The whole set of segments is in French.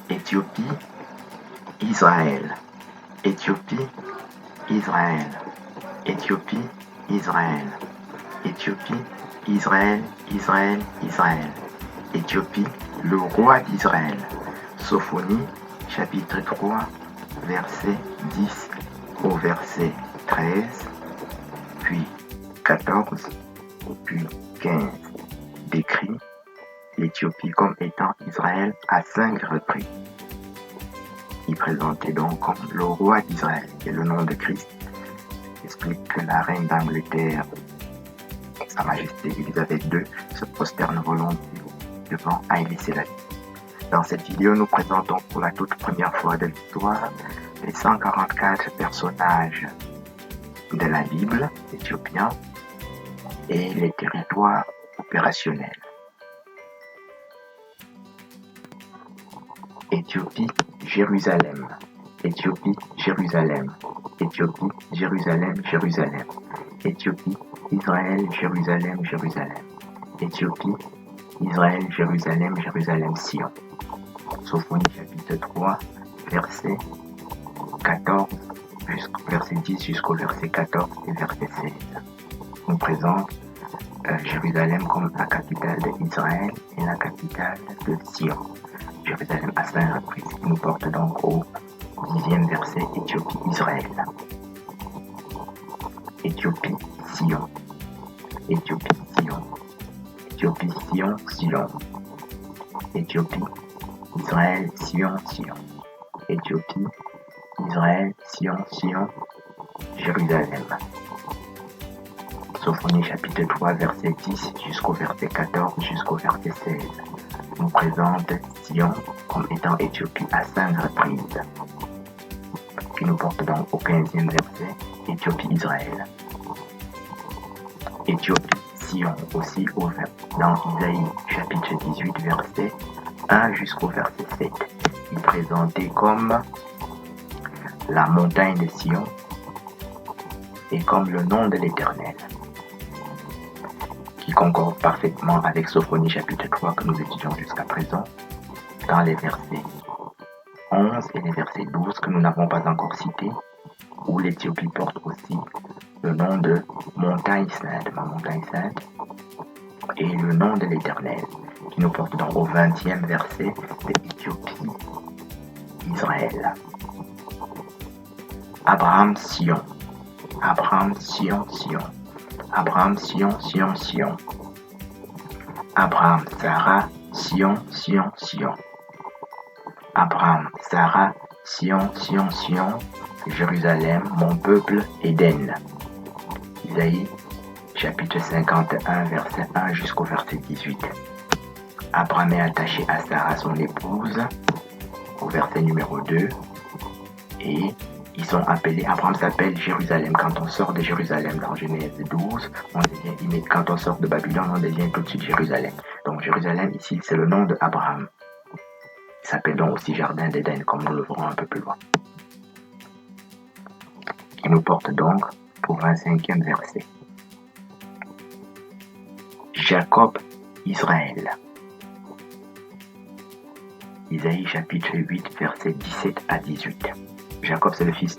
Éthiopie, Israël. Éthiopie, Israël. Éthiopie, Israël. Éthiopie, Israël, Israël, Israël. Éthiopie, le roi d'Israël. Sophonie, chapitre 3, verset 10 au verset 13, puis 14, puis 15, décrit l'Éthiopie comme étant Israël à 5 reprises. Il présentait donc comme le roi d'Israël, qui est le nom de Christ. Il explique que la reine d'Angleterre, Sa Majesté Élisabeth II, se prosterne volontiers devant Haïlé Sélassie. Dans cette vidéo, nous présentons pour la toute première fois de l'histoire les 144 personnages de la Bible éthiopiens et les territoires opérationnels. Éthiopie, Jérusalem. Éthiopie, Jérusalem. Éthiopie, Jérusalem, Jérusalem. Éthiopie, Israël, Jérusalem, Jérusalem. Éthiopie, Israël, Jérusalem, Jérusalem, Sion. Sophonie chapitre 3, verset 14, verset 10 jusqu'au verset 14 et verset 16. On présente Jérusalem comme la capitale d'Israël et la capitale de Sion. Jérusalem à 5 reprises. Il nous porte donc au 10e verset Éthiopie, Israël. Éthiopie, Sion. Éthiopie, Sion. Éthiopie, Sion, Sion. Éthiopie, Israël, Sion, Sion. Éthiopie, Israël, Sion, Sion, Jérusalem. Sophonie chapitre 3, verset 10 jusqu'au verset 14 jusqu'au verset 16 nous présente Sion comme étant Éthiopie à 5 reprises, qui nous porte donc au 15e verset Éthiopie, Israël. Éthiopie, Sion aussi dans Isaïe chapitre 18 verset 1 jusqu'au verset 7. Il est présenté comme la montagne de Sion et comme le nom de l'Éternel, qui concorde parfaitement avec Sophonie chapitre 3 que nous étudions jusqu'à présent, dans les versets 11 et les versets 12 que nous n'avons pas encore cités, où l'Éthiopie porte aussi le nom de montagne sainte, ma montagne sainte, et le nom de l'Éternel, qui nous porte donc au 20e verset d'Éthiopie, Israël. Abraham, Sion. Abraham, Sion, Sion. Abraham, Sion, Sion, Sion. Abraham, Sarah, Sion, Sion, Sion. Abraham, Sarah, Sion, Sion, Sion. Jérusalem, mon peuple, Éden. Isaïe, chapitre 51, verset 1 jusqu'au verset 18. Abraham est attaché à Sarah, son épouse, au verset numéro 2. Et ils sont appelés, Abraham s'appelle Jérusalem. Quand on sort de Jérusalem dans Genèse 12, on devient, quand on sort de Babylone, on devient tout de suite Jérusalem. Donc Jérusalem ici, c'est le nom de Abraham. Il s'appelle donc aussi Jardin d'Éden, comme nous le verrons un peu plus loin. Qui nous porte donc au 25e verset. Jacob, Israël. Isaïe chapitre 8, verset 17 à 18. Jacob, c'est le fils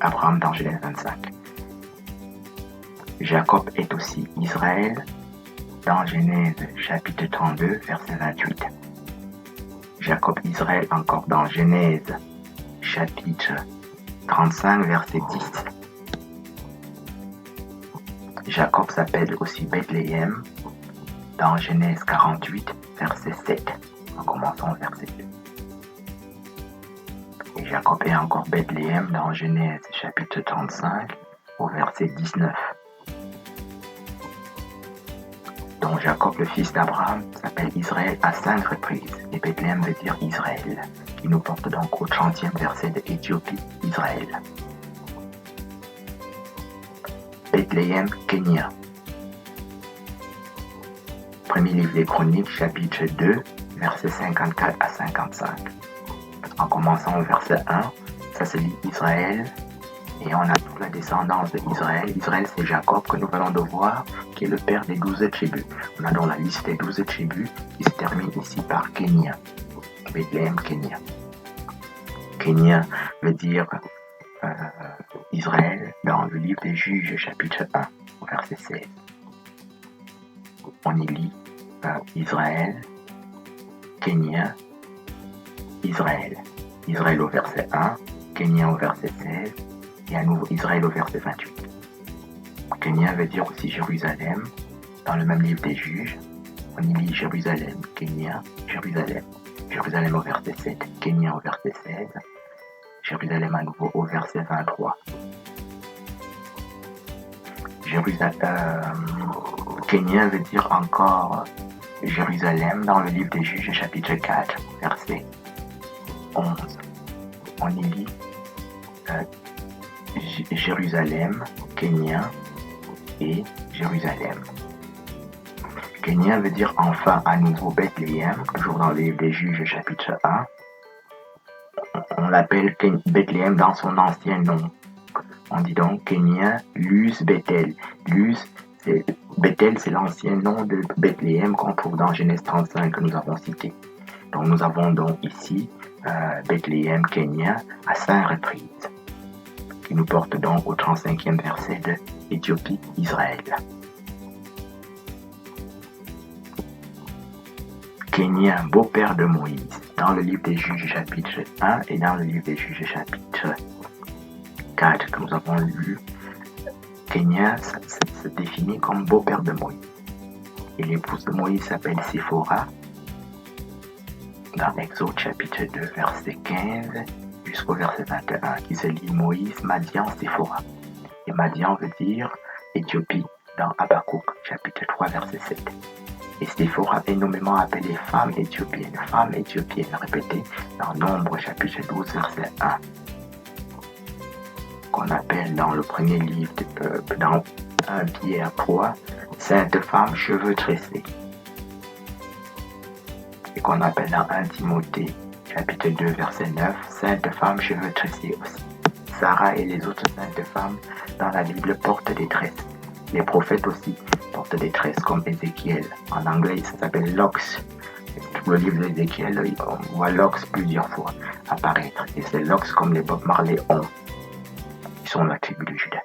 d'Abraham dans Genèse 25. Jacob est aussi Israël dans Genèse chapitre 32, verset 28. Jacob, Israël encore dans Genèse chapitre 35, verset 10. Jacob s'appelle aussi Bethléem dans Genèse 48, verset 7. En commençant au verset 2. Et Jacob est encore Bethléem dans Genèse chapitre 35 au verset 19. Donc Jacob, le fils d'Abraham, s'appelle Israël à 5 reprises. Et Bethléem veut dire Israël, qui nous porte donc au 30e verset de Éthiopie, Israël. Bethléem, Kenya. Premier livre des Chroniques, chapitre 2, versets 54 à 55. En commençant au verset 1, ça se lit Israël, et on a toute la descendance d'Israël. Israël, c'est Jacob que nous venons de voir, qui est le père des 12 tribus. On a donc la liste des 12 tribus qui se termine ici par Kenya. Bethléem, Kenya. Kenya veut dire Israël dans le livre des Juges, chapitre 1, verset 16. On y lit Israël, Kenya, Israël. Israël au verset 1, Kenya au verset 16, et à nouveau Israël au verset 28. Kenya veut dire aussi Jérusalem, dans le même livre des Juges. On y lit Jérusalem, Kenya, Jérusalem. Jérusalem au verset 7, Kenya au verset 16, Jérusalem à nouveau au verset 23. Kenya veut dire encore Jérusalem dans le livre des Juges, chapitre 4, verset 11. On y lit Jérusalem, Kenya et Jérusalem. Kenya veut dire enfin à nouveau Bethléem, toujours dans le livre des Juges, chapitre 1. On l'appelle Bethléem dans son ancien nom. On dit donc Kenya, Luz, Bethel. Luz, Bethel, c'est l'ancien nom de Bethléem qu'on trouve dans Genèse 35 que nous avons cité. Donc nous avons donc ici Bethléem, Kenya, à 5 reprises, qui nous porte donc au 35e verset de Éthiopie, Israël. Kenya, beau-père de Moïse, dans le livre des Juges chapitre 1 et dans le livre des Juges chapitre 4 que nous avons lu, Kenya se définit comme beau-père de Moïse. Et l'épouse de Moïse s'appelle Séphora, dans Exode chapitre 2, verset 15 jusqu'au verset 21, qui se lit Moïse, Madian, Séphora. Et Madian veut dire Éthiopie, dans Habakkuk chapitre 3, verset 7. Et Séphora est nommément appelée femme éthiopienne, répétée dans Nombre chapitre 12, verset 1. Qu'on appelle dans le premier livre, dans 1 Pierre 3, Sainte femme, cheveux tressés. Et qu'on appelle dans 1 Timothée chapitre 2, verset 9, Sainte femme, cheveux tressés aussi. Sarah et les autres saintes femmes dans la Bible portent des tresses. Les prophètes aussi portent des tresses comme Ézéchiel. En anglais, ça s'appelle locks. Tout le livre d'Ézéchiel, on voit locks plusieurs fois apparaître. Et c'est locks comme les Bob Marley ont. Ils sont la tribu de Juda.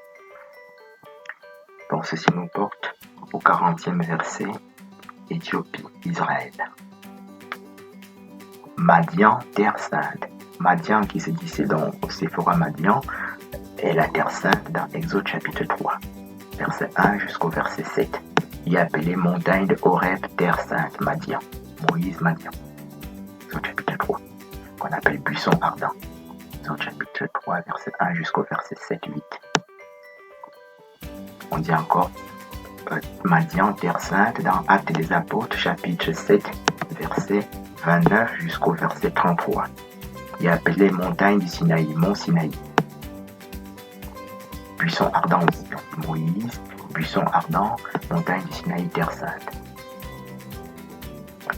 Donc ceci nous porte au 40e verset, Éthiopie, Israël. Madian, terre sainte. Madian qui se dit c'est donc Séphora Madian est la terre sainte dans Exode chapitre 3. Verset 1 jusqu'au verset 7. Il est appelé montagne de Horeb, terre sainte, Madian. Moïse, Madian. Exode chapitre 3. Qu'on appelle buisson ardent. Exode chapitre 3, verset 1 jusqu'au verset 7, 8. On dit encore Madian, terre sainte, dans Actes des Apôtres, chapitre 7, verset 29 jusqu'au verset 33. Il est appelé montagne du Sinaï, mont Sinaï. Buisson ardent aussi. Moïse, buisson ardent, montagne du Sinaï, terre sainte.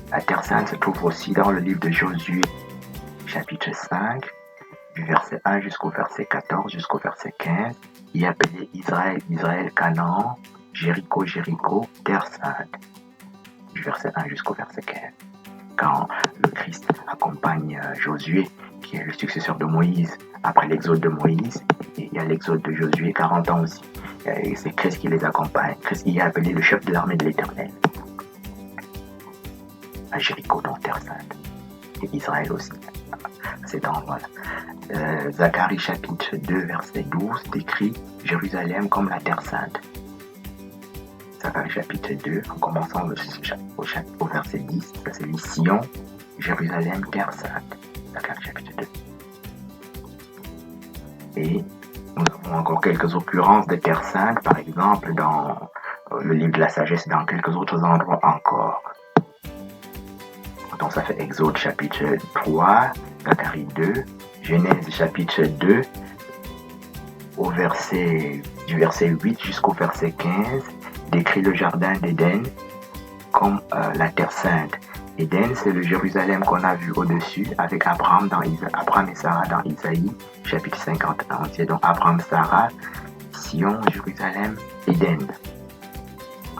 La terre sainte se trouve aussi dans le livre de Josué, chapitre 5, du verset 1 jusqu'au verset 14, jusqu'au verset 15. Il est appelé Israël, Israël, Canaan, Jéricho, Jéricho, terre sainte. Du verset 1 jusqu'au verset 15. Quand le Christ accompagne Josué, qui est le successeur de Moïse, après l'exode de Moïse, et il y a l'exode de Josué, 40 ans aussi. Et c'est Christ qui les accompagne. Christ qui est appelé le chef de l'armée de l'Éternel. À Jéricho, dans terre sainte. Et Israël aussi. C'est dans, voilà. Zacharie chapitre 2, verset 12, décrit Jérusalem comme la terre sainte. Zacharie chapitre 2, en commençant au verset 10, c'est dit Sion, Jérusalem, terre sainte. Zacharie chapitre 2. Et nous avons encore quelques occurrences de terre sainte, par exemple dans le livre de la sagesse, dans quelques autres endroits encore. Donc ça fait Exode chapitre 3, Zacharie 2, Genèse chapitre 2, du verset 8 jusqu'au verset 15, décrit le jardin d'Éden comme la terre sainte. Éden, c'est le Jérusalem qu'on a vu au-dessus avec Abraham et Sarah dans Isaïe, chapitre 51. C'est donc Abraham, Sarah, Sion, Jérusalem, Éden.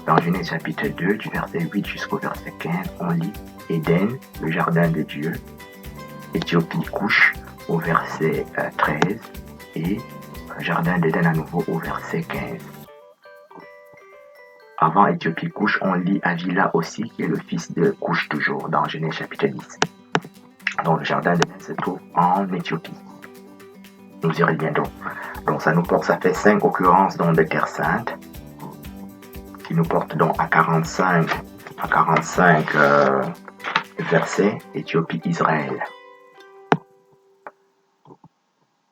Dans Genèse chapitre 2, du verset 8 jusqu'au verset 15, on lit Éden, le jardin de Dieu, Éthiopie, Couche, au verset 13 et Jardin d'Éden à nouveau au verset 15. Avant Éthiopie, Couche, on lit Avila aussi, qui est le fils de Couche toujours, dans Genèse chapitre 10. Donc le Jardin d'Éden se trouve en Éthiopie. Nous y reviendrons. Donc ça nous porte, ça fait 5 occurrences donc, de Terre Sainte, qui nous porte donc à 45 versets, Éthiopie, Israël.